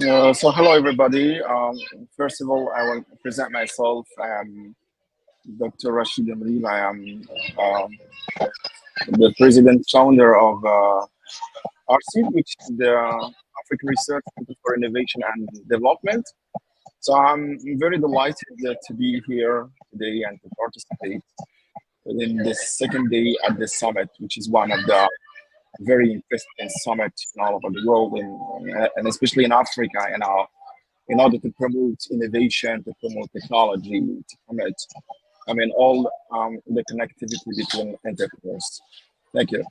So hello everybody. First of all, I will present myself. I am Dr. Rachid. I am um, the president founder of ARCID, which is the African Research Center for Innovation and Development. So I'm very delighted to be here today and to participate in this second day at the summit, which is one of the very interesting summits all over the world, and especially in Africa, in order to promote innovation, to promote technology, to promote, all the connectivity between entrepreneurs. Thank you.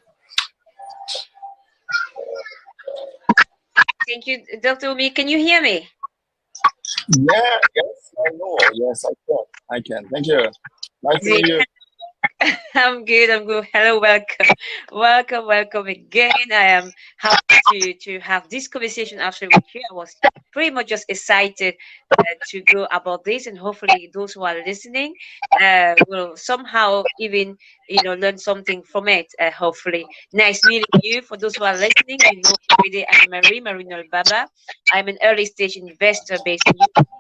Thank you, Dr. Umi. Can you hear me? Yeah, yes, I know. Yes, I can. I can. Thank you. Nice to meet you. I'm good. I'm good. Hello, welcome again. I am happy to have this conversation actually with you. I was pretty much just excited to go about this, and hopefully those who are listening will somehow even learn something from it. Hopefully, nice meeting you. For those who are listening, already I'm Marino Baba. I'm an early stage investor based in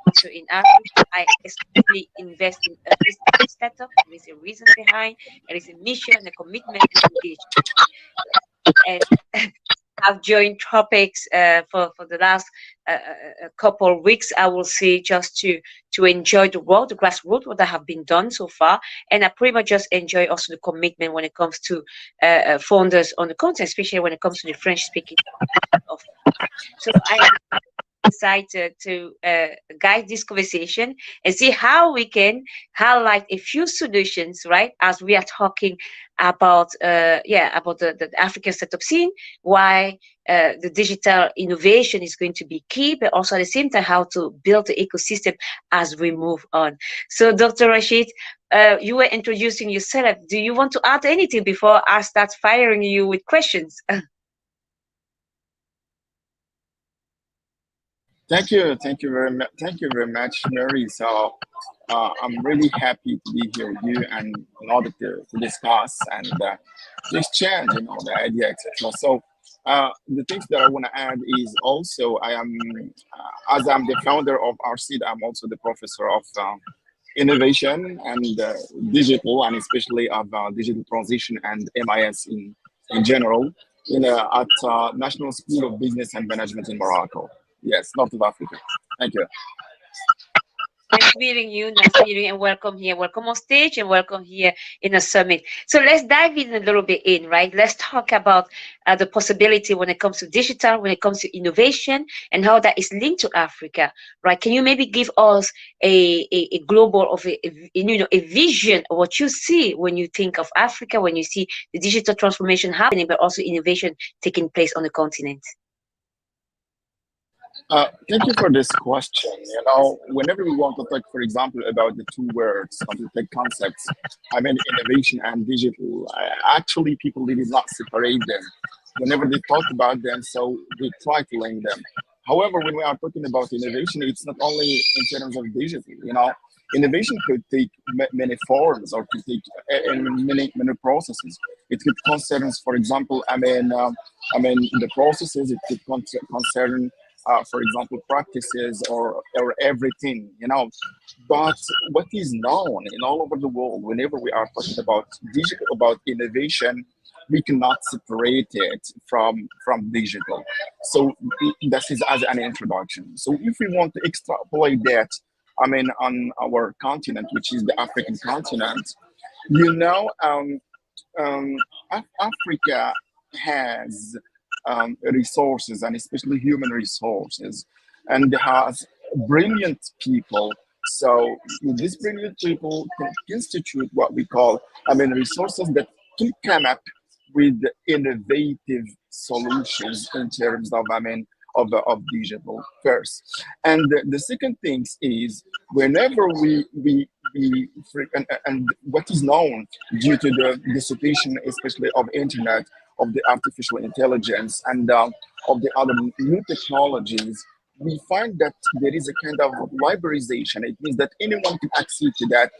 also in Africa. I especially invest in early stage startup. There is a reason behind. There is a mission, a commitment, and engagement. And I've joined Tropics for the last couple of weeks. I will say just to enjoy the work, the grassroots, what I have been done so far, and I pretty much just enjoy also the commitment when it comes to founders on the continent, especially when it comes to the French speaking of. So I am excited to guide this conversation and see how we can highlight a few solutions, right? As we are talking about, about the African startup scene, why the digital innovation is going to be key, but also at the same time how to build the ecosystem as we move on. So, Dr. Rachid, you were introducing yourself. Do you want to add anything before I start firing you with questions? Thank you very much. Thank you very much, Mary. So I'm really happy to be here with you and in order to discuss and to exchange, the idea, etc. So the things that I want to add is also I am, as I'm the founder of RCID, I'm also the professor of innovation and digital, and especially of digital transition and MIS in general, at National School of Business and Management in Morocco. Yes, North of Africa. Thank you. Nice meeting you. Nice meeting you, and welcome here. Welcome on stage, and welcome here in a summit. So let's dive in a little bit in, right? Let's talk about the possibility when it comes to digital, when it comes to innovation, and how that is linked to Africa, right? Can you maybe give us a global of a vision of what you see when you think of Africa, when you see the digital transformation happening, but also innovation taking place on the continent? Thank you for this question. Whenever we want to talk, for example, about the two words, complete concepts, innovation and digital, actually people did not separate them. Whenever they talk about them, so they try to link them. However, when we are talking about innovation, it's not only in terms of digital. Innovation could take many forms or could take many processes. It could concern, for example, the processes. It could concern for example, practices or everything, But what is known in all over the world, whenever we are talking about digital, about innovation, we cannot separate it from digital. So this is as an introduction. So if we want to extrapolate that, on our continent, which is the African continent, you know, um, Africa has resources, and especially human resources, and has brilliant people. So these brilliant people can constitute what we call, resources that can come up with innovative solutions in terms of, of digital first. And the second thing is whenever and what is known due to the situation, especially of internet, of the artificial intelligence, and of the other new technologies, we find that there is a kind of liberalization. It means that anyone can access to that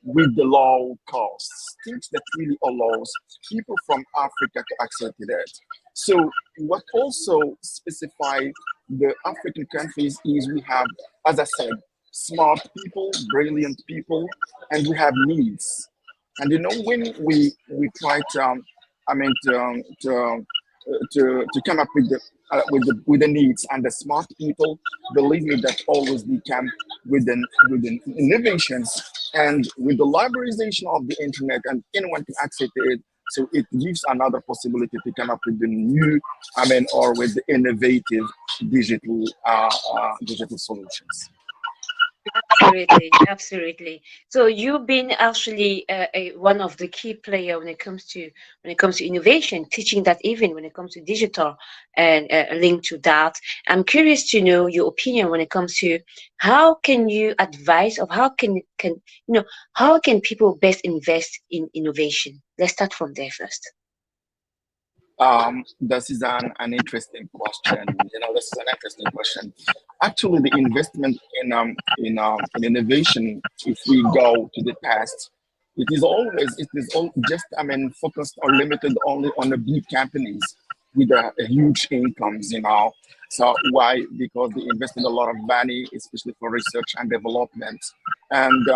with the low costs, things that really allows people from Africa to access to that. So what also specify the African countries is we have, as I said, smart people, brilliant people, and we have needs. And you know, when we try to, I mean, to come up with the needs and the smart people, believe me, that always they come with the innovations and with the liberalization of the internet, and anyone can access it. So it gives another possibility to come up with the new, I mean, or with the innovative digital solutions. Absolutely, absolutely. So you've been actually one of the key player when it comes to innovation, teaching that even when it comes to digital and linked to that. I'm curious to know your opinion when it comes to how can you advise of how can how can people best invest in innovation? Let's start from there first. This is an interesting question. You know, this is an interesting question. Actually, the investment in innovation, if we go to the past, it is all just, I mean, focused or limited only on the big companies with a huge incomes. You know, so why? Because they invested a lot of money, especially for research and development, and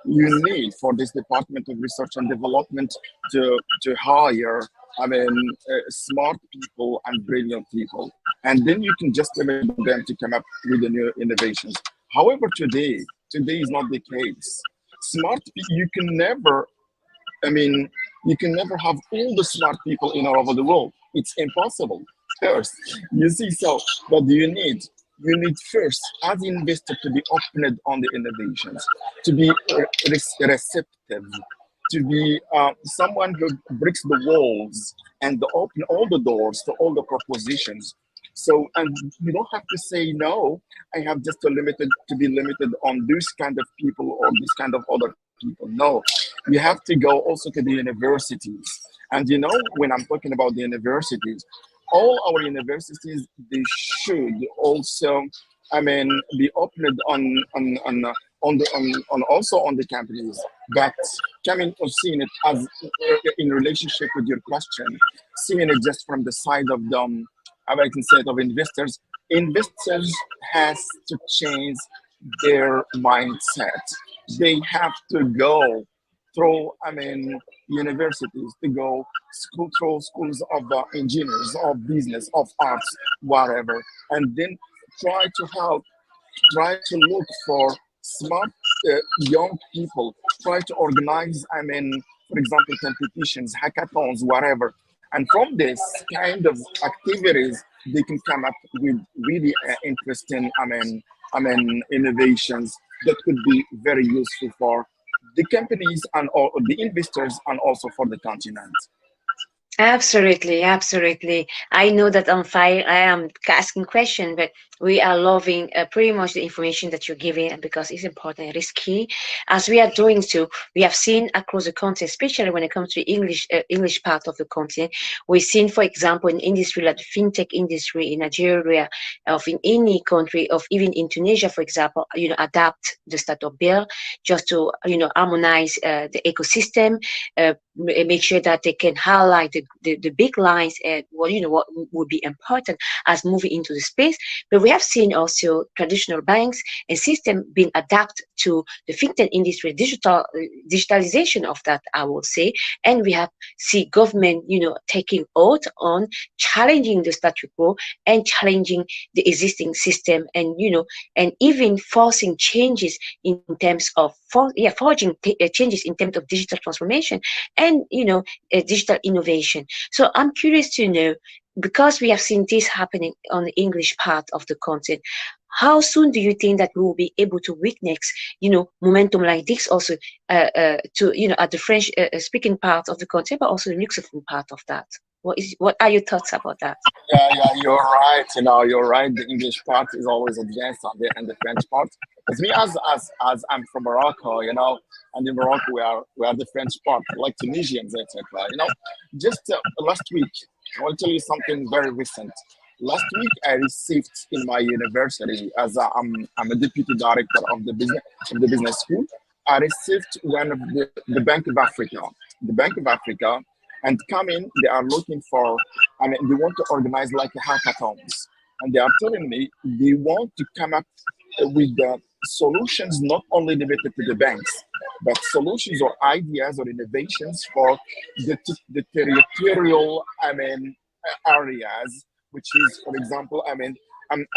you need for this department of research and development to hire, I mean, smart people and brilliant people, and then you can just limit them to come up with the new innovations. However, today is not the case. You can never, I mean, you can never have all the smart people in all over the world. It's impossible. First, you see, so what do you need? You need first, as an investor, to be open on the innovations, to be receptive, to be someone who breaks the walls and to open all the doors to all the propositions. So, and you don't have to say no. I have just to be limited on this kind of people or this kind of other people. No, you have to go also to the universities. And you know, when I'm talking about the universities, all our universities, they should also, I mean, be opened on also on the companies. But coming or seeing it as in relationship with your question, seeing it just from the side of the American side of investors, investors has to change their mindset. They have to go through, I mean, universities, to go through schools of engineers, of business, of arts, whatever, and then try to help, try to look for smart young people, try to organize, I mean, for example, competitions, hackathons, whatever. And from this kind of activities, they can come up with really interesting, innovations that could be very useful for the companies and all the investors and also for the continent. Absolutely, absolutely. I know that on fire, I am asking question, but we are loving pretty much the information that you're giving because it's important, it is key. As we are doing so, we have seen across the continent, especially when it comes to English part of the continent, we've seen, for example, in industry like the fintech industry in Nigeria, of in any country, of even in Tunisia, for example, adapt the startup bill just to harmonize the ecosystem, make sure that they can highlight the big lines and what would be important as moving into the space. But we have seen also traditional banks and system being adapted to the fintech industry, digitalization of that, I would say. And we have see government, taking out on challenging the status quo and challenging the existing system, and and even forcing changes in terms of forging changes in terms of digital transformation and digital innovation. So I'm curious to know, because we have seen this happening on the English part of the continent, how soon do you think that we will be able to witness momentum like this also to at the French speaking part of the continent, but also the Luxembourg part of that? What are your thoughts about that? Yeah, you're right. You know, you're right. The English part is always advanced on the and the French part. Because me, as I'm from Morocco, and in Morocco we are the French part, like Tunisians, etc. Just last week, I will tell you something very recent. Last week, I received in my university, as I'm a deputy director of the business school. I received one of the Bank of Africa, the Bank of Africa, and coming, they are looking for, I mean, they want to organize like hackathons. And they are telling me they want to come up with the solutions not only limited to the banks, but solutions or ideas or innovations for the territorial, I mean, areas, which is, for example, I mean, I'm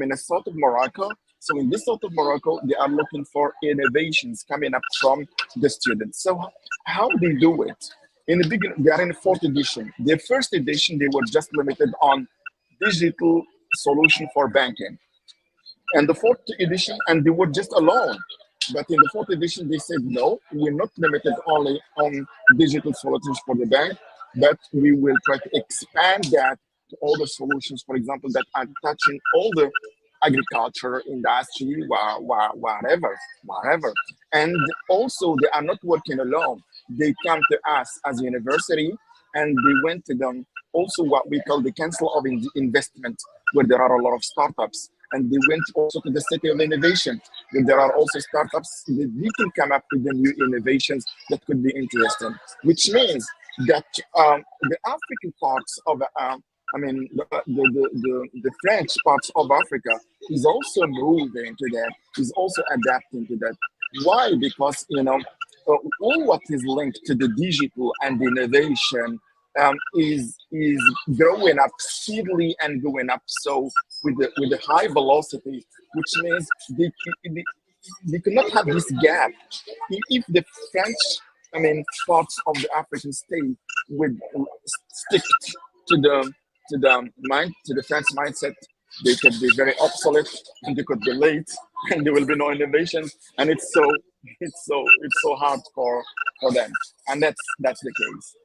in a sort of Morocco. So in this sort of Morocco, they are looking for innovations coming up from the students. So how they do it? In the beginning, they are in the fourth edition. The first edition, they were just limited on digital solution for banking. And the fourth edition, and they were just alone. But in the fourth edition, they said, no, we're not limited only on digital solutions for the bank, but we will try to expand that to all the solutions, for example, that are touching all the agriculture, industry, whatever. And also, they are not working alone. They come to us as a university, and they went to them also what we call the Council of Investment, where there are a lot of startups. And they went also to the City of Innovation, where there are also startups that we can come up with the new innovations that could be interesting, which means that the African parts of I mean, the French parts of Africa is also moving to that, is also adapting to that. Why? Because, all what is linked to the digital and the innovation is growing up steadily and going up so with a high velocity, which means they, they cannot have this gap. If the French, I mean, parts of the African state would stick to the to the French mindset, they could be very obsolete and they could be late and there will be no innovation, and it's so hard for them, and that's the case.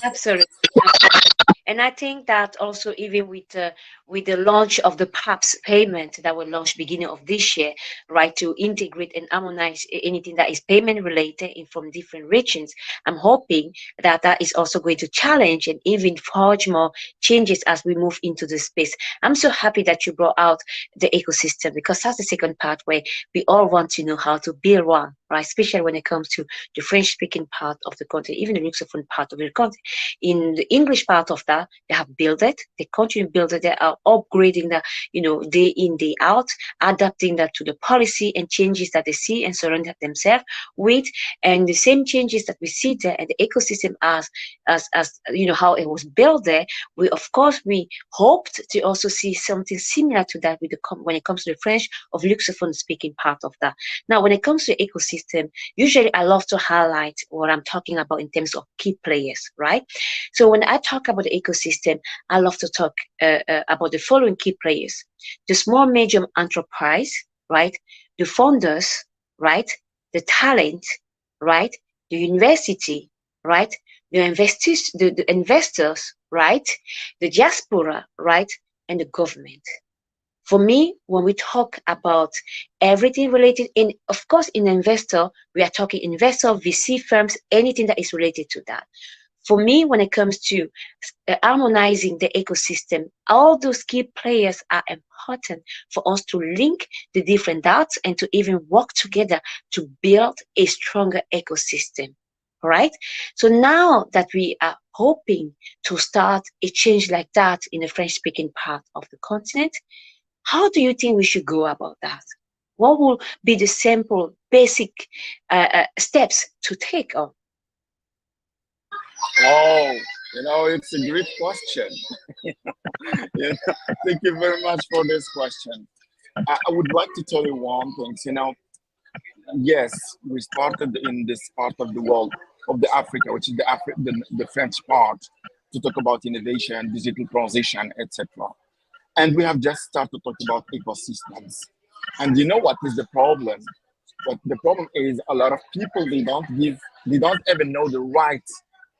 Absolutely. And I think that also even with the launch of the PAPS payment that will launch beginning of this year, right, to integrate and harmonize anything that is payment related in from different regions, I'm hoping that that is also going to challenge and even forge more changes as we move into the space. I'm so happy that you brought out the ecosystem, because that's the second part where we all want to know how to build one, right? Especially when it comes to the French speaking part of the country, even the Luxembourg part of the country. In the English part of that, they have built it, they continue to build it, they are upgrading that, day in, day out, adapting that to the policy and changes that they see and surround themselves with. And the same changes that we see there and the ecosystem as how it was built there, we of course we hoped to also see something similar to that with when it comes to the French of Luxembourg speaking part of that. Now, when it comes to ecosystem, usually I love to highlight what I'm talking about in terms of key players, right? So when I talk about the ecosystem, I love to talk about the following key players: the small medium enterprise, right? The founders, right? The talent, right? The university, right? The investors, right? The diaspora, right? And the government. For me, when we talk about everything related, in of course, in investor, we are talking investor, VC firms, anything that is related to that. For me, when it comes to harmonizing the ecosystem, all those key players are important for us to link the different dots and to even work together to build a stronger ecosystem. All right. So now that we are hoping to start a change like that in the French speaking part of the continent, how do you think we should go about that? What will be the simple, basic steps to take on? Oh, it's a great question. Yeah, thank you very much for this question. I would like to tell you one thing. Yes, we started in this part of the world of the Africa, which is the French part, to talk about innovation, digital transition, etc. And we have just started to talk about ecosystems. And you know what is the problem? But the problem is a lot of people they don't even know the right,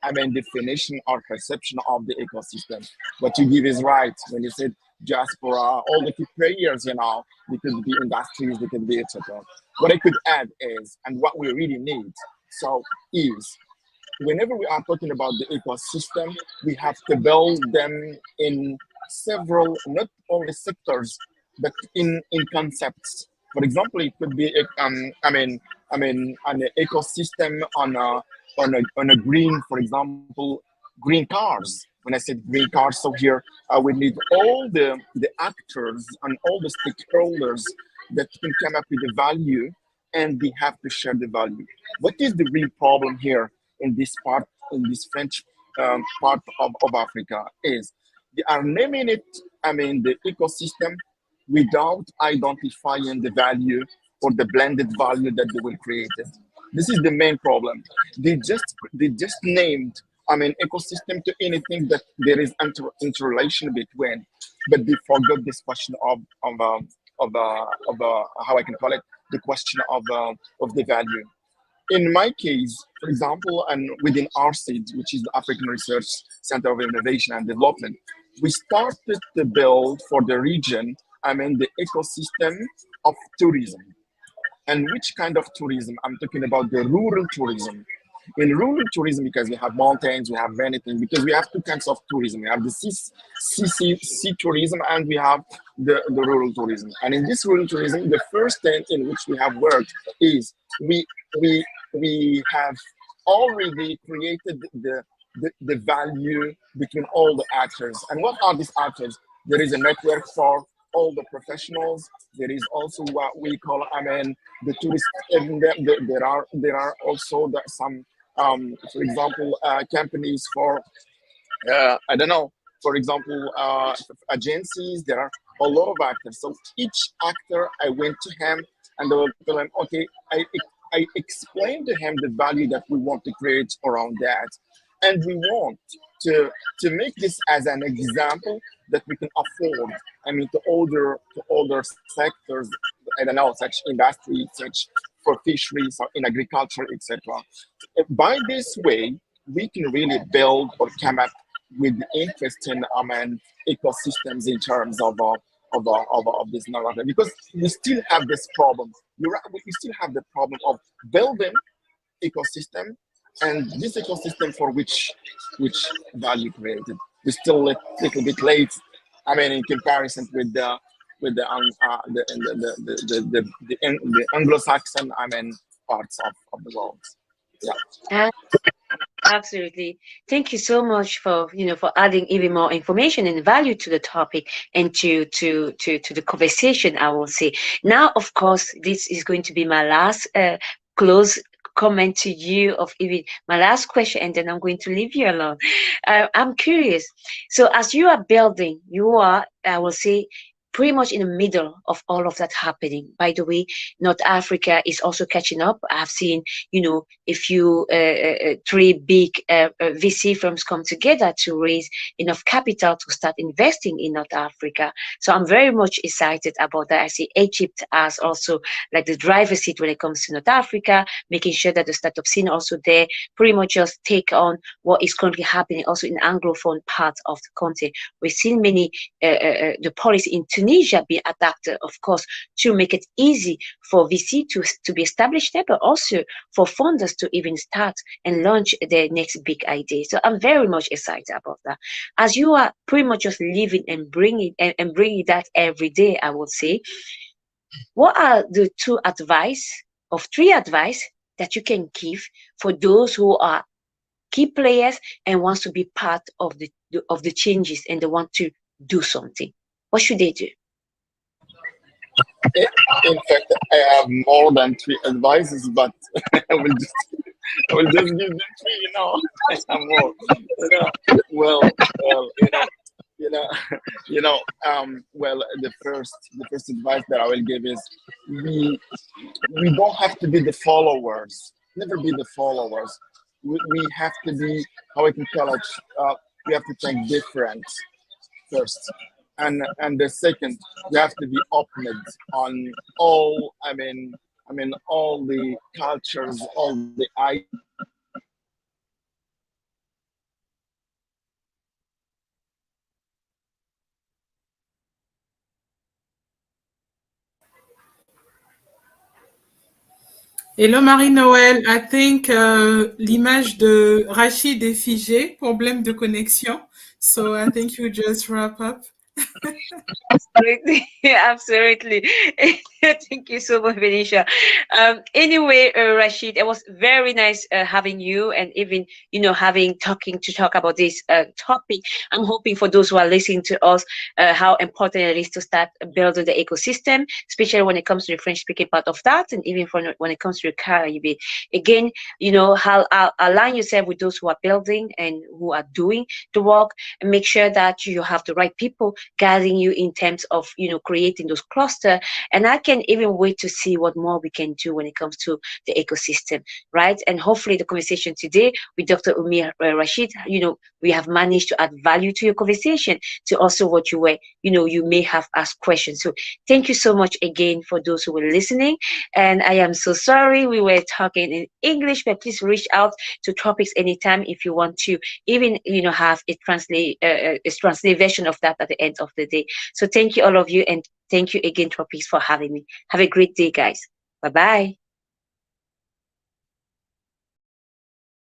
I mean, definition or perception of the ecosystem. What you give is right when you said diaspora, all the key players, they could be industries, they could be etc. What I could add is, and what we really need, so is whenever we are talking about the ecosystem, we have to build them in several, not only sectors, but in concepts. For example, it could be an ecosystem on a green, for example, green cars. When I said green cars, so here we need all the actors and all the stakeholders that can come up with the value, and they have to share the value. What is the real problem here in this part, in this French part of Africa, is they are naming it, the ecosystem, without identifying the value or the blended value that they will create it. This is the main problem. They just named, ecosystem to anything that there is interrelation between, but they forgot this question of how I can call it, the question of the value. In my case, for example, and within ARCID, which is the African Research Center of Innovation and Development, we started to build for the region, the ecosystem of tourism. And which kind of tourism? I'm talking about the rural tourism. In rural tourism, because we have mountains, we have many things, because we have two kinds of tourism. We have the sea tourism, and we have the rural tourism. And in this rural tourism, the first thing in which we have worked is we we have already created the value between all the actors. And what are these actors? There is a network for all the professionals. There is also what we call, the tourist. And there are also some, for example, companies for, I don't know, for example, agencies. There are a lot of actors. So each actor, I went to him and I will tell him, okay, I explained to him the value that we want to create around that. And we want to make this as an example that we can afford. To other sectors, I don't know, such industry, such for fisheries or in agriculture, etc. By this way, we can really build or come up with interesting, ecosystems in terms of this narrative, because we still have this problem. We still have the problem of building ecosystem, and this ecosystem for which value created. We're still a little bit late. In comparison with the Anglo-Saxon, parts of the world. Yeah. Uh, Absolutely. Thank you so much for for adding even more information and value to the topic and to the conversation, I will say. Now, of course, this is going to be my last close comment to you of even my last question, and then I'm going to leave you alone. I'm curious. So as you are building, you are, I will say, pretty much in the middle of all of that happening. By the way, North Africa is also catching up. I've seen, a few three big VC firms come together to raise enough capital to start investing in North Africa. So I'm very much excited about that. I see Egypt as also like the driver's seat when it comes to North Africa, making sure that the startup scene also there pretty much just take on what is currently happening also in Anglophone part of the country. We've seen many the policy in Tunisia be adapted, of course, to make it easy for VC to be established there, but also for funders to even start and launch their next big idea. So I'm very much excited about that. As you are pretty much just living and bringing that every day, I would say, what are the three advice that you can give for those who are key players and wants to be part of the changes and they want to do something? What should they do? In fact, I have more than three advices, but I will just give them three. I have more. Well, you know, well, the first advice that I will give is we don't have to be the followers. Never be the followers. We have to be, how I can call it. We have to think different first, and the second, we have to be open on all. All the cultures, all the ideas, Hello Marie-Noël, I think l'image de Rachid est figée, problème de connexion. So I think you just wrap up. Absolutely, absolutely. Thank you so much, Venetia. Anyway, Rashid, it was very nice having you, and even having talking to talk about this topic. I'm hoping for those who are listening to us, how important it is to start building the ecosystem, especially when it comes to the French-speaking part of that, and even when it comes to the Caribbean. Again, how align yourself with those who are building and who are doing the work, and make sure that you have the right people guiding you in terms of creating those clusters. And I can even wait to see what more we can do when it comes to the ecosystem, right? And hopefully the conversation today with Dr. Oumlil Rachid, we have managed to add value to your conversation, to also what you were, you may have asked questions. So thank you so much again for those who were listening. And I am so sorry we were talking in English, but please reach out to Tropics anytime if you want to even, have a translate version of that at the end of the day. So thank you all of you, and thank you again, Tropics, for having me. Have a great day, guys. Bye-bye.